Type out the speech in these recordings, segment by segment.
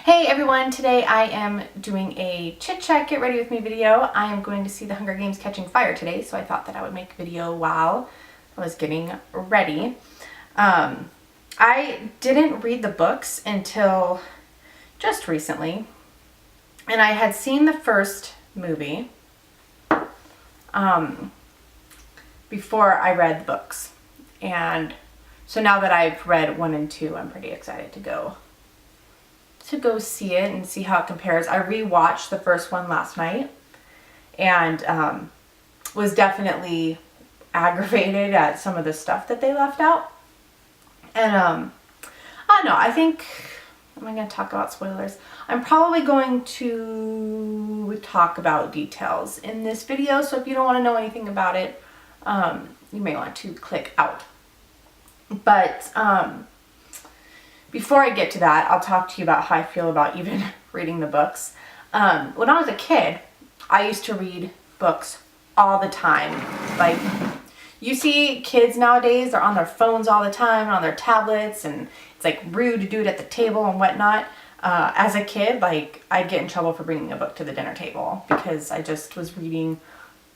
Hey everyone, today I am doing a chit chat get ready with me video. I am going to see the Hunger Games Catching Fire today, so I thought that I would make a video while I was getting ready. I didn't read the books until just recently, and I had seen the first movie before I read the books. And so now that I've read 1 and 2, I'm pretty excited to go see it and see how it compares. I rewatched the first one last night and was definitely aggravated at some of the stuff that they left out. And I don't know, I think, am I going to talk about spoilers? I'm probably going to talk about details in this video, so if you don't want to know anything about it, you may want to click out. But before I get to that, I'll talk to you about how I feel about even reading the books. When I was a kid, I used to read books all the time. Like, you see kids nowadays, they're on their phones all the time, on their tablets, and it's like rude to do it at the table and whatnot. As a kid, like, I'd get in trouble for bringing a book to the dinner table because I just was reading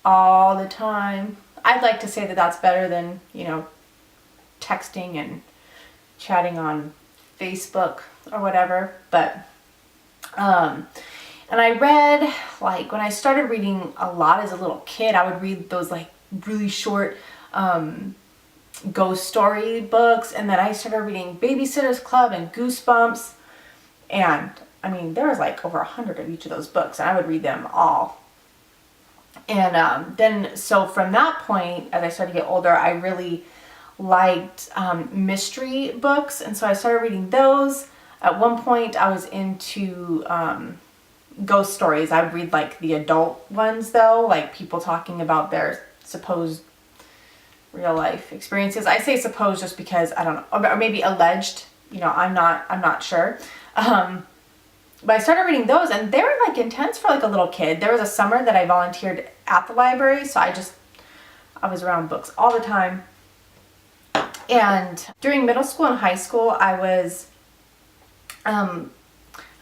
all the time. I'd like to say that that's better than, you know, texting and chatting on Facebook or whatever, but and I read, like, when I started reading a lot as a little kid, I would read those like really short ghost story books, and then I started reading Babysitter's Club and Goosebumps, and I mean there was like over 100 of each of those books, and I would read them all. And then so from that point, as I started to get older, I really liked mystery books, and so I started reading those. At one point I was into ghost stories. I would read like the adult ones though, like people talking about their supposed real life experiences. I say supposed just because I don't know, or maybe alleged, you know, I'm not sure. But I started reading those, and they were like intense for like a little kid. There was a summer that I volunteered at the library, so I was around books all the time. And during middle school and high school, I was, I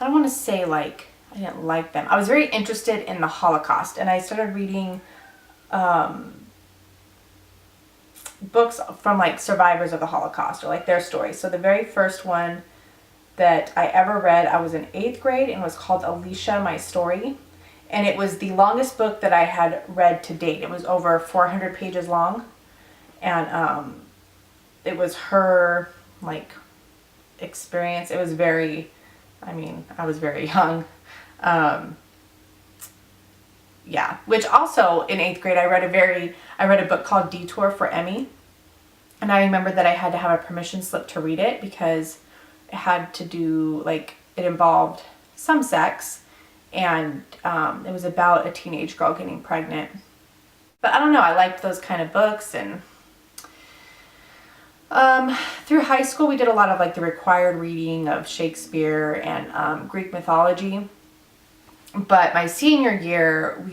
don't want to say like I didn't like them. I was very interested in the Holocaust, and I started reading books from like survivors of the Holocaust, or like their stories. So the very first one that I ever read, I was in 8th grade, and it was called Alicia, My Story. And it was the longest book that I had read to date. It was over 400 pages long. And it was her like experience. It was very, I mean, I was very young. Yeah, which also in 8th grade, I read a book called Detour for Emmy. And I remember that I had to have a permission slip to read it because it had to do, like, it involved some sex, and it was about a teenage girl getting pregnant. But I don't know, I liked those kind of books. And through high school, we did a lot of like the required reading of Shakespeare and Greek mythology. But my senior year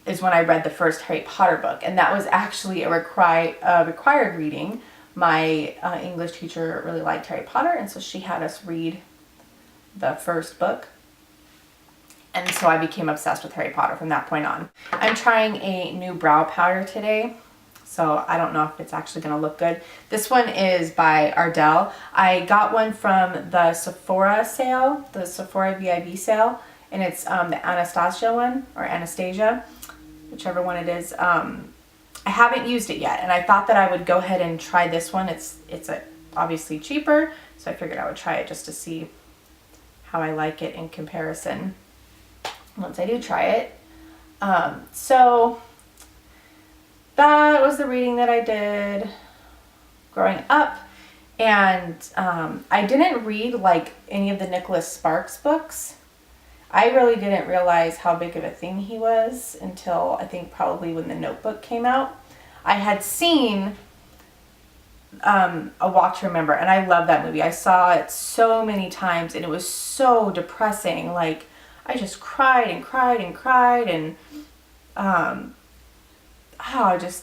is when I read the first Harry Potter book, and that was actually a required reading. My English teacher really liked Harry Potter, and so she had us read the first book. And so I became obsessed with Harry Potter from that point on. I'm trying a new brow powder today, so I don't know if it's actually going to look good. This one is by Ardell. I got one from the Sephora sale, the Sephora VIB sale, and it's the Anastasia one, or Anastasia, whichever one it is. I haven't used it yet, and I thought that I would go ahead and try this one. It's obviously cheaper, so I figured I would try it just to see how I like it in comparison once I do try it. So that was the reading that I did growing up, and I didn't read like any of the Nicholas Sparks books. I really didn't realize how big of a thing he was until I think probably when The Notebook came out. I had seen A Walk to Remember, and I love that movie. I saw it so many times, and it was so depressing. Like, I just cried and cried and cried, and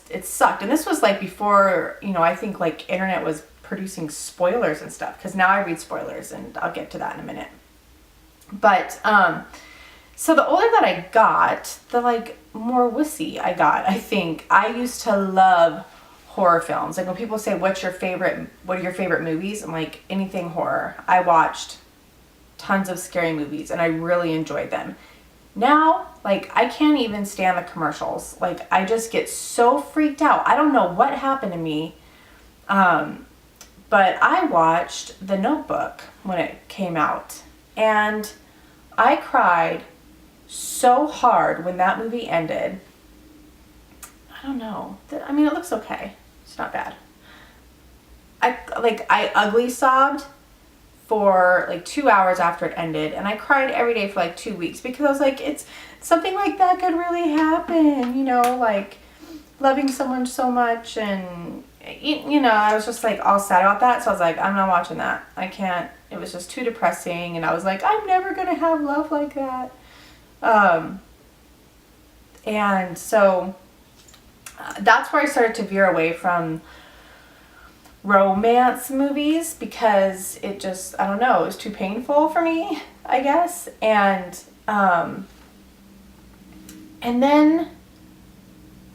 it sucked. And this was like before, you know, I think like internet was producing spoilers and stuff, because now I read spoilers, and I'll get to that in a minute. But, so the older that I got, the like more wussy I got, I think. I used to love horror films. Like when people say, what are your favorite movies? I'm like, anything horror. I watched tons of scary movies and I really enjoyed them. Now, like, I can't even stand the commercials. Like, I just get so freaked out. I don't know what happened to me. But I watched The Notebook when it came out. And I cried so hard when that movie ended. I don't know. I mean, it looks okay. It's not bad. I ugly sobbed for like 2 hours after it ended, and I cried every day for like 2 weeks because I was like, it's something like that could really happen, you know, like loving someone so much, and you know, I was just like all sad about that. So I was like, I'm not watching that. I can't. It was just too depressing, and I was like, I'm never gonna have love like that. And so that's where I started to veer away from romance movies because it just, I don't know, it was too painful for me, I guess. And then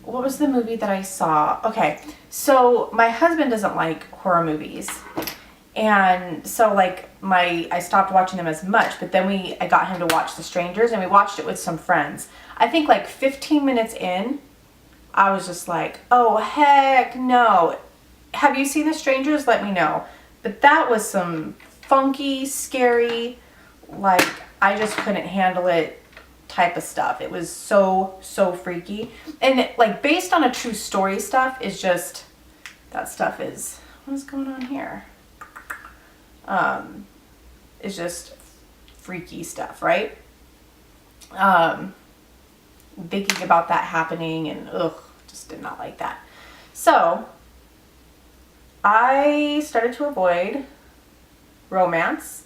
what was the movie that I saw? Okay, so my husband doesn't like horror movies. And so like I stopped watching them as much, but then I got him to watch The Strangers, and we watched it with some friends. I think like 15 minutes in, I was just like, oh heck no. Have you seen The Strangers? Let me know. But that was some funky, scary, like I just couldn't handle it type of stuff. It was so freaky. And like based on a true story stuff is just, that stuff is, what is going on here? It's just freaky stuff, right? Thinking about that happening and just did not like that. So I started to avoid romance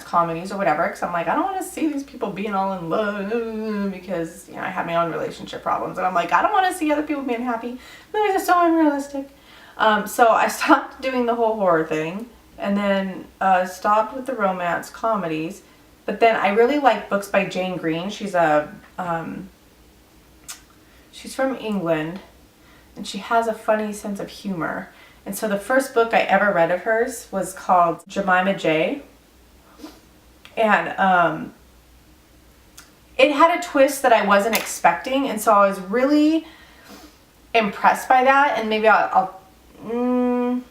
comedies or whatever, because I'm like, I don't want to see these people being all in love, because, you know, I had my own relationship problems, and I'm like, I don't want to see other people being happy. Movies are so unrealistic. So I stopped doing the whole horror thing, and then stopped with the romance comedies. But then I really like books by Jane Green. She's from England, and she has a funny sense of humor. And so the first book I ever read of hers was called Jemima J. And it had a twist that I wasn't expecting, and so I was really impressed by that. And maybe I don't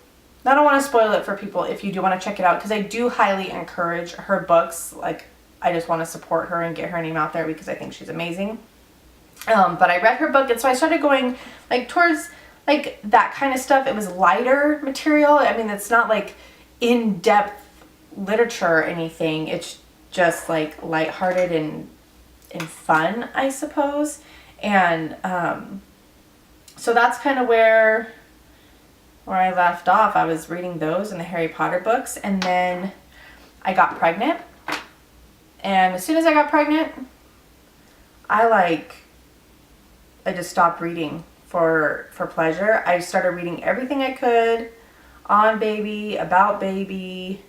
want to spoil it for people if you do want to check it out, because I do highly encourage her books. Like, I just want to support her and get her name out there because I think she's amazing. But I read her book, and so I started going like towards like that kind of stuff. It was lighter material. I mean, it's not like in-depth literature or anything. It's just like lighthearted and fun, I suppose. And so that's kind of where I left off. I was reading those and the Harry Potter books, and then I got pregnant. And as soon as I got pregnant, I just stopped reading for pleasure. I started reading everything I could on baby, about baby,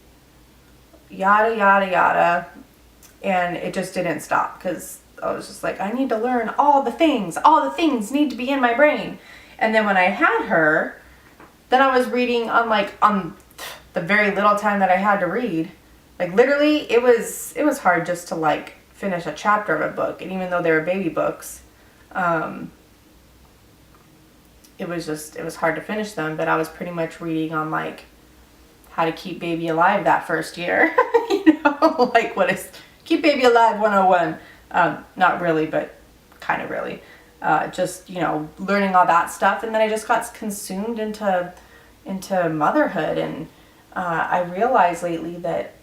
yada, yada, yada. And it just didn't stop, because I was just like, I need to learn all the things. All the things need to be in my brain. And then when I had her, then I was reading on the very little time that I had to read. Like literally, it was hard just to like finish a chapter of a book. And even though they were baby books, it was hard to finish them. But I was pretty much reading on like how to keep baby alive that first year. You know, like what is Keep Baby Alive 101. Not really, but kind of really. Just, you know, learning all that stuff. And then I just got consumed into motherhood. And I realized lately that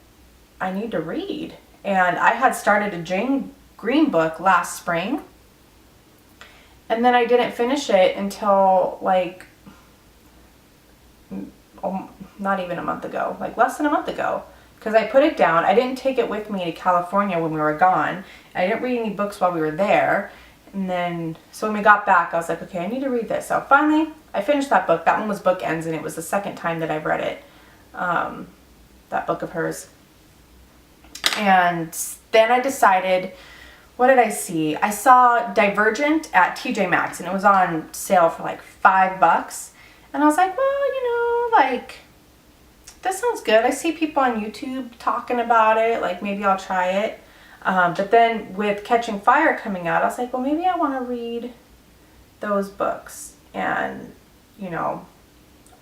I need to read. And I had started a Jane Green book last spring. And then I didn't finish it until like not even a month ago, like less than a month ago. Because I put it down. I didn't take it with me to California when we were gone. I didn't read any books while we were there. And then, so when we got back, I was like, okay, I need to read this. So finally, I finished that book. That one was Bookends, and it was the second time that I've read it. That book of hers. And then I decided, what did I see? I saw Divergent at TJ Maxx, and it was on sale for like $5. And I was like, well, like, this sounds good. I see people on YouTube talking about it. Like, maybe I'll try it. But then with Catching Fire coming out, I was like, well, maybe I want to read those books. And,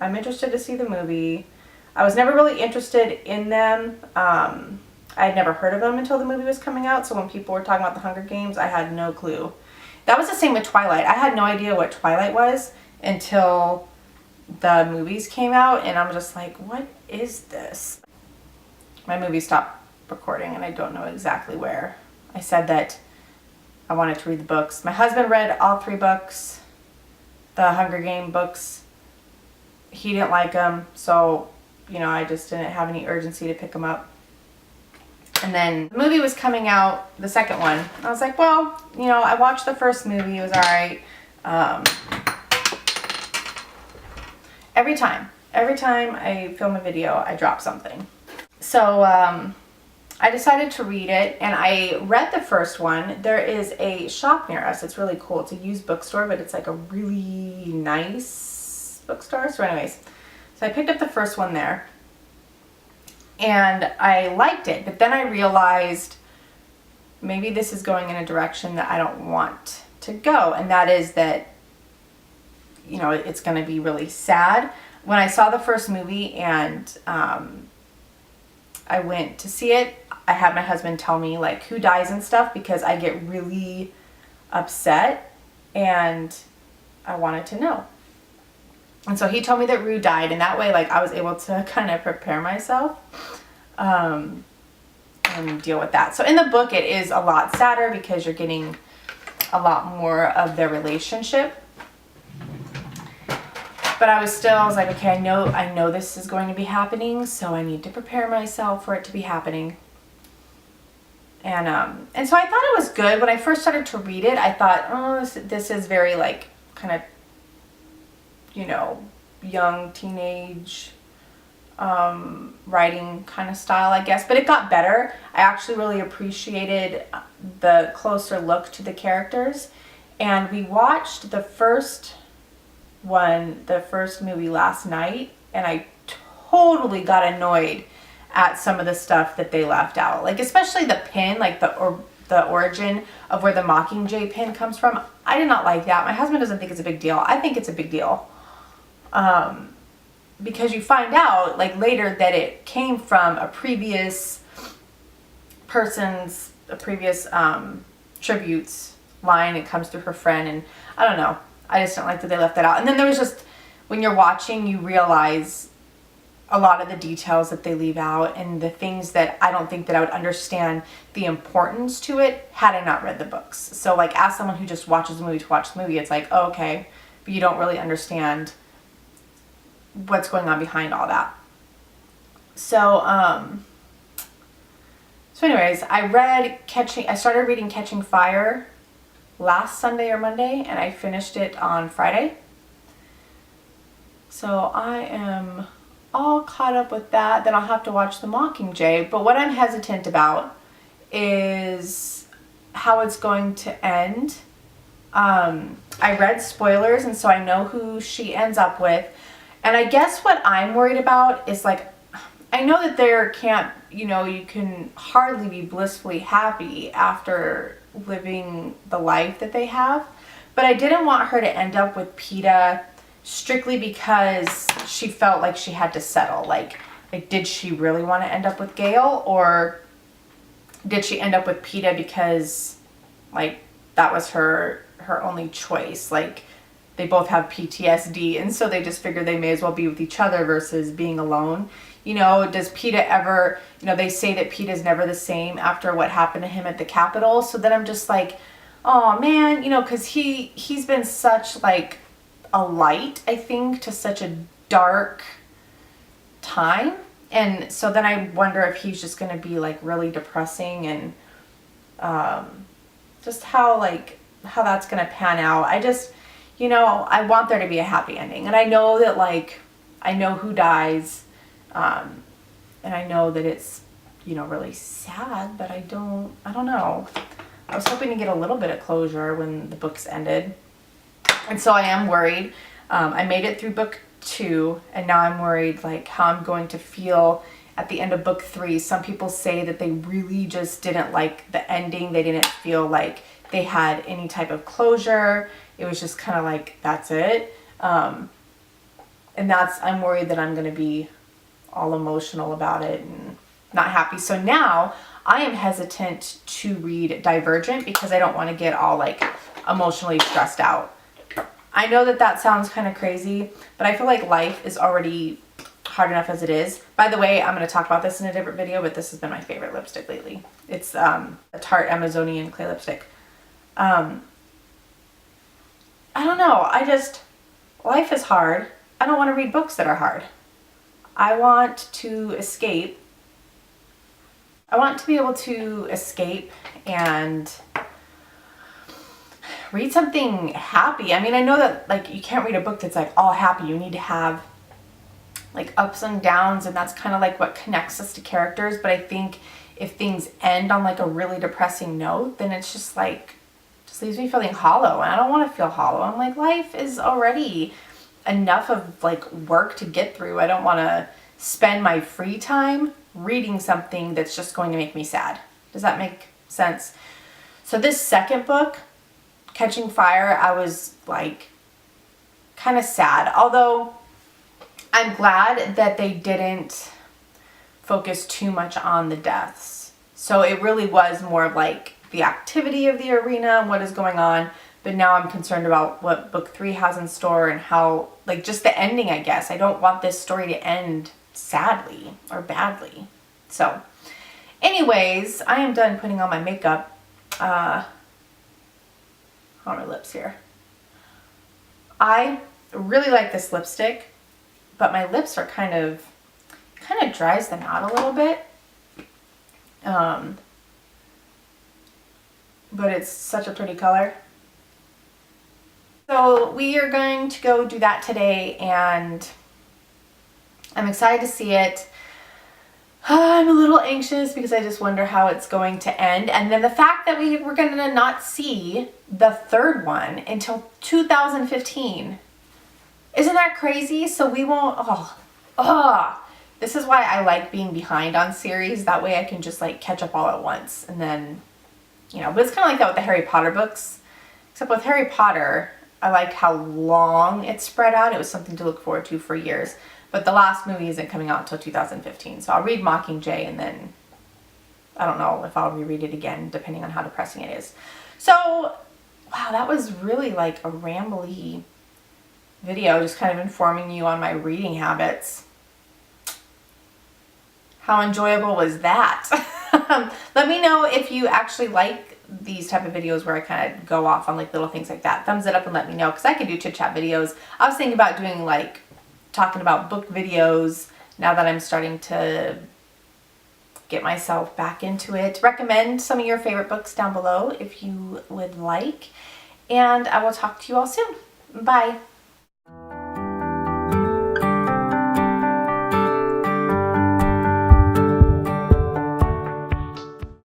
I'm interested to see the movie. I was never really interested in them. I had never heard of them until the movie was coming out. So when people were talking about the Hunger Games, I had no clue. That was the same with Twilight. I had no idea what Twilight was until the movies came out. And I'm just like, what is this? My movie stopped recording and I don't know exactly where. I said that I wanted to read the books. My husband read all 3 books, the Hunger Game books. He didn't like them, so, I just didn't have any urgency to pick them up. And then the movie was coming out, the second one. I was like, well, I watched the first movie. It was all right. Every time I film a video, I drop something. So I decided to read it, and I read the first one. There is a shop near us. It's really cool. It's a used bookstore, but it's like a really nice bookstore. So anyways, so I picked up the first one there, and I liked it. But then I realized maybe this is going in a direction that I don't want to go, and that is that, it's going to be really sad. When I saw the first movie and I went to see it, I had my husband tell me like who dies and stuff, because I get really upset and I wanted to know. And so he told me that Rue died, and that way like I was able to kind of prepare myself and deal with that. So in the book it is a lot sadder because you're getting a lot more of their relationship. But I was like, okay, I know this is going to be happening, so I need to prepare myself for it to be happening. And so I thought it was good. When I first started to read it, I thought, oh, this is very like kind of, young teenage writing kind of style, I guess. But it got better. I actually really appreciated the closer look to the characters. And we watched the first movie last night, and I totally got annoyed at some of the stuff that they left out, like especially the pin, like the origin of where the Mockingjay pin comes from. I did not like that. My husband doesn't think it's a big deal. I think it's a big deal, because you find out like later that it came from a previous tributes line. It comes through her friend, and I don't know. I just don't like that they left that out. And then there was just, when you're watching, you realize a lot of the details that they leave out and the things that I don't think that I would understand the importance to it had I not read the books. So like as someone who just watches the movie to watch the movie, it's like, oh, okay, but you don't really understand what's going on behind all that. So anyways, I started reading Catching Fire last Sunday or Monday, and I finished it on Friday. So I am all caught up with that. Then I'll have to watch The Mockingjay. But what I'm hesitant about is how it's going to end. I read spoilers, and so I know who she ends up with. And I guess what I'm worried about is like, I know that there can't, you can hardly be blissfully happy after living the life that they have, but I didn't want her to end up with PETA strictly because she felt like she had to settle. Like did she really want to end up with Gail, or did she end up with PETA because like that was her only choice? Like they both have PTSD, and so they just figured they may as well be with each other versus being alone. Does PETA ever, they say that PETA's never the same after what happened to him at the Capitol. So then I'm just like, oh man, because he's been such like a light, I think, to such a dark time. And so then I wonder if he's just going to be like really depressing, and just how that's going to pan out. I just, I want there to be a happy ending. And I know that I know who dies. And I know that it's, really sad, but I don't know. I was hoping to get a little bit of closure when the books ended. And so I am worried. I made it through book 2, and now I'm worried like how I'm going to feel at the end of book 3. Some people say that they really just didn't like the ending. They didn't feel like they had any type of closure. It was just kind of like, that's it. And I'm worried that I'm going to be all emotional about it and not happy. So now I am hesitant to read Divergent because I don't want to get all like emotionally stressed out. I know that sounds kind of crazy, but I feel like life is already hard enough as it is. By the way, I'm going to talk about this in a different video, but this has been my favorite lipstick lately. It's a Tarte Amazonian clay lipstick. I don't know. Life is hard. I don't want to read books that are hard. I want to escape. I want to be able to escape and read something happy. I mean, I know that like you can't read a book that's like all happy. You need to have like ups and downs, and that's kind of like what connects us to characters. But I think if things end on like a really depressing note, then it's just like, just leaves me feeling hollow, and I don't want to feel hollow. I'm like, life is already enough of like work to get through. I don't want to spend my free time reading something that's just going to make me sad. Does that make sense? So this second book, Catching Fire, I was like kind of sad, although I'm glad that they didn't focus too much on the deaths. So it really was more of like the activity of the arena and what is going on. But now I'm concerned about what book 3 has in store and how, like, just the ending, I guess. I don't want this story to end sadly or badly. So anyways, I am done putting on my makeup. On my lips here. I really like this lipstick, but my lips are kind of dries them out a little bit. But it's such a pretty color. So we are going to go do that today, and I'm excited to see it. I'm a little anxious because I just wonder how it's going to end. And then the fact that we're going to not see the third one until 2015. Isn't that crazy? So we won't, this is why I like being behind on series. That way I can just like catch up all at once. And then, but it's kind of like that with the Harry Potter books. Except with Harry Potter, I like how long it's spread out. It was something to look forward to for years. But the last movie isn't coming out until 2015. So I'll read Mockingjay, and then I don't know if I'll reread it again, depending on how depressing it is. So, wow, that was really like a rambly video, just kind of informing you on my reading habits. How enjoyable was that? Let me know if you actually like these type of videos where I kind of go off on like little things like that. Thumbs it up and let me know, because I can do chit chat videos. I was thinking about doing like talking about book videos now that I'm starting to get myself back into it. Recommend some of your favorite books down below if you would like. And I will talk to you all soon. Bye.